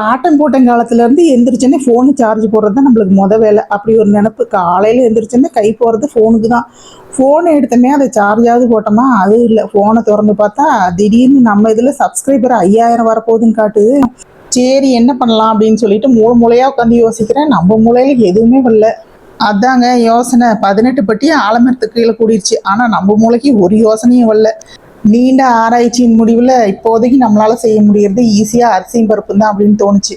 ஆட்டம் போட்டம் காலத்துலேருந்து எந்திரிச்சோன்னே phone charge போடுறது தான் நம்மளுக்கு வேலை. அப்படி ஒரு நினப்பு. காலையில் எந்திரிச்சோன்னே கை போகிறது ஃபோனுக்கு தான். ஃபோனை எடுத்தோன்னே அதை சார்ஜாவது போட்டோமா, அதுவும் இல்லை. ஃபோனை திறந்து பார்த்தா திடீர்னு நம்ம இதில் சப்ஸ்கிரைபர் 5000 வரப்போகுதுன்னு காட்டுது. சரி என்ன பண்ணலாம் அப்படின்னு சொல்லிட்டு மூளையாக உட்காந்து யோசிக்கிறேன். நம்ம மூளையில் எதுவுமே வரல. அதாங்க யோசனை. 18 பட்டி ஆலமரத்துக்கு கீழே கூடிருச்சு. ஆனால் நம்ம மூளைக்கு ஒரு யோசனையும் வரல. நீண்ட ஆராய்ச்சியின் முடிவில் இப்போதைக்கு நம்மளால செய்ய முடியறது ஈஸியாக அரிசியும் பருப்பு தான் அப்படின்னு தோணுச்சு.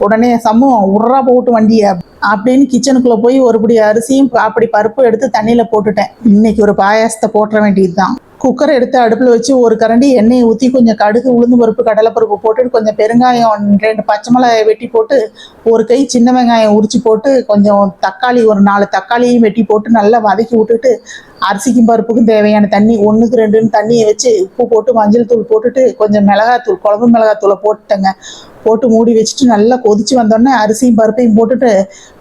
உடனே சமூகம் உர்றா போட்டு வண்டியை அப்படின்னு கிச்சனுக்குள்ளே போய் ஒருபடி அரிசியும் அப்படி பருப்பு எடுத்து தண்ணியில் போட்டுட்டேன். இன்னைக்கு ஒரு பாயாசத்தை போட்டுற வேண்டியது தான். குக்கரை எடுத்து அடுப்பில் வச்சு ஒரு கரண்டி எண்ணெயை ஊற்றி கொஞ்சம் கடுகு, உளுந்து பருப்பு, கடலைப்பருப்பு போட்டுட்டு கொஞ்சம் பெருங்காயம், 2 பச்சை மிளகாயை வெட்டி போட்டு, ஒரு கை சின்ன வெங்காயம் உரிச்சு போட்டு, கொஞ்சம் தக்காளி, ஒரு 4 தக்காளியும் வெட்டி போட்டு நல்லா வதக்கி விட்டுட்டு, அரிசிக்கும் பருப்புக்கும் தேவையான தண்ணி 1க்கு 2ன்னு தண்ணியை வச்சு உப்பு போட்டு மஞ்சள் தூள் போட்டுட்டு கொஞ்சம் மிளகாத்தூள், குழம்பு மிளகாத்தூளை போட்டுட்டேங்க. போட்டு மூடி வச்சுட்டு நல்லா கொதிச்சு வந்தோடனே அரிசியும் பருப்பையும் போட்டுட்டு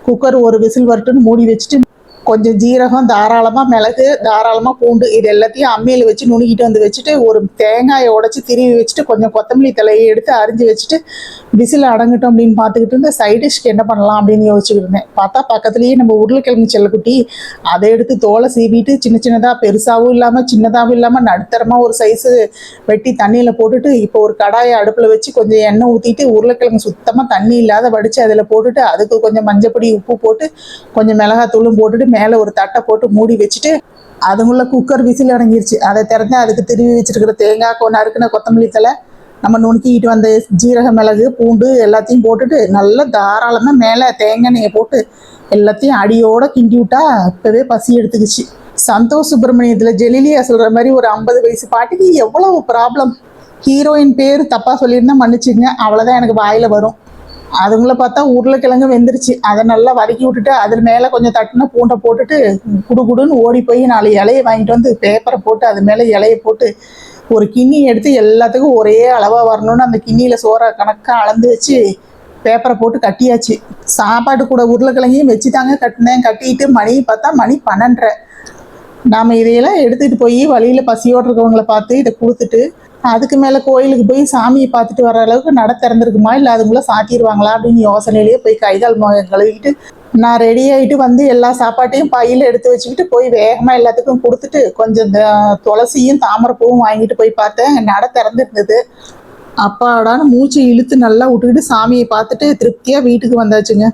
குக்கர் ஒரு விசில் வரட்டுன்னு மூடி வச்சுட்டு கொஞ்சம் ஜீரகம், தாராளமாக மிளகு, தாராளமாக பூண்டு, இது எல்லாத்தையும் அம்மியில் வச்சு நுணுக்கிட்டு வந்து வச்சுட்டு ஒரு தேங்காயை உடச்சி திருவி வச்சுட்டு கொஞ்சம் கொத்தமல்லி தலையை எடுத்து அரிஞ்சு வச்சுட்டு விசில் அடங்கட்டும் அப்படின்னு பார்த்துக்கிட்டு இருந்த சைடிஷ்க்கு என்ன பண்ணலாம் அப்படின்னு யோசிச்சுக்கிட்டு இருந்தேன். பார்த்தா பக்கத்துலேயே நம்ம உருளைக்கிழங்கு செல்லக்குட்டி. அதை எடுத்து தோலை சீவிட்டு சின்ன சின்னதாக, பெருசாகவும் இல்லாமல் சின்னதாகவும் இல்லாமல் நடுத்தரமாக ஒரு சைஸு வெட்டி தண்ணியில் போட்டுட்டு இப்போ ஒரு கடாயை அடுப்பில் வச்சு கொஞ்சம் எண்ணெய் ஊற்றிட்டு உருளைக்கிழங்கு சுத்தமாக தண்ணி இல்லாத வடித்து அதில் போட்டுட்டு அதுக்கு கொஞ்சம் மஞ்சப்பொடி, உப்பு போட்டு கொஞ்சம் மிளகாத்தூளும் போட்டுட்டு மேலே ஒரு தட்டை போட்டு மூடி வச்சுட்டு அதுக்குள்ள குக்கர் விசில் அடங்கிருச்சு. அதை திறந்து அதுக்கு திருவி வச்சிருக்கிற தேங்காய், நறுக்கின கொத்தமல்லி தலை, நம்ம நுணுக்கிட்டு வந்த ஜீரக, மிளகு, பூண்டு எல்லாத்தையும் போட்டுட்டு நல்லா தாராளமாக மேலே தேங்காய் எண்ணெயை போட்டு எல்லாத்தையும் அடியோட கிண்டி விட்டா இப்போவே பசி எடுத்துக்கிச்சு. சந்தோஷ் சுப்பிரமணியத்தில் ஜெலிலியா சொல்கிற மாதிரி ஒரு 50 வயசு பாட்டிக்கு எவ்வளவு ப்ராப்ளம். ஹீரோயின் பேர் தப்பாக சொல்லியிருந்தா மன்னிச்சுங்க, அவ்வளோதான் எனக்கு வாயில் வரும். அதுங்களை பார்த்தா உருளைக்கிழங்கு வெந்துருச்சு. அதை நல்லா வதக்கி விட்டுட்டு அதில் மேலே கொஞ்சம் தட்டின பூண்டை போட்டுட்டு குடுகுடுன்னு ஓடி போய் 4 இலையை வாங்கிட்டு வந்து பேப்பரை போட்டு அது மேலே இலையை போட்டு ஒரு கிண்ணி எடுத்து எல்லாத்துக்கும் ஒரே அளவாக வரணும்னு அந்த கிண்ணியில் சோறை கணக்காக அளந்து வச்சு பேப்பரை போட்டு கட்டியாச்சு. சாப்பாடு கூட உருளைக்கிழங்கையும் வச்சு தாங்க கட்டினேன். கட்டிட்டு மணி பார்த்தா மணி 12:30. நாம் இதையெல்லாம் எடுத்துகிட்டு போய் வழியில் பசியோடு இருக்கவங்களை பார்த்து இதை கொடுத்துட்டு அதுக்கு மேலே கோயிலுக்கு போய் சாமியை பார்த்துட்டு வர அளவுக்கு நட திறந்துருக்குமா, இல்லை அதுக்குள்ளே சாத்திடுவாங்களா அப்படின்னு யோசனையிலேயே போய் கைகால் கழுவிக்கிட்டு நான் ரெடி ஆகிட்டு வந்து எல்லா சாப்பாட்டையும் பையில் எடுத்து வச்சுக்கிட்டு போய் வேகமாக எல்லாத்துக்கும் கொடுத்துட்டு கொஞ்சம் துளசியும் தாமரைப்பூவும் வாங்கிட்டு போய் பார்த்தேன். நட திறந்து இருந்தது. அப்பாடான்னு மூச்சு இழுத்து நல்லா விட்டுக்கிட்டு சாமியை பார்த்துட்டு திருப்தியாக வீட்டுக்கு வந்தாச்சுங்க.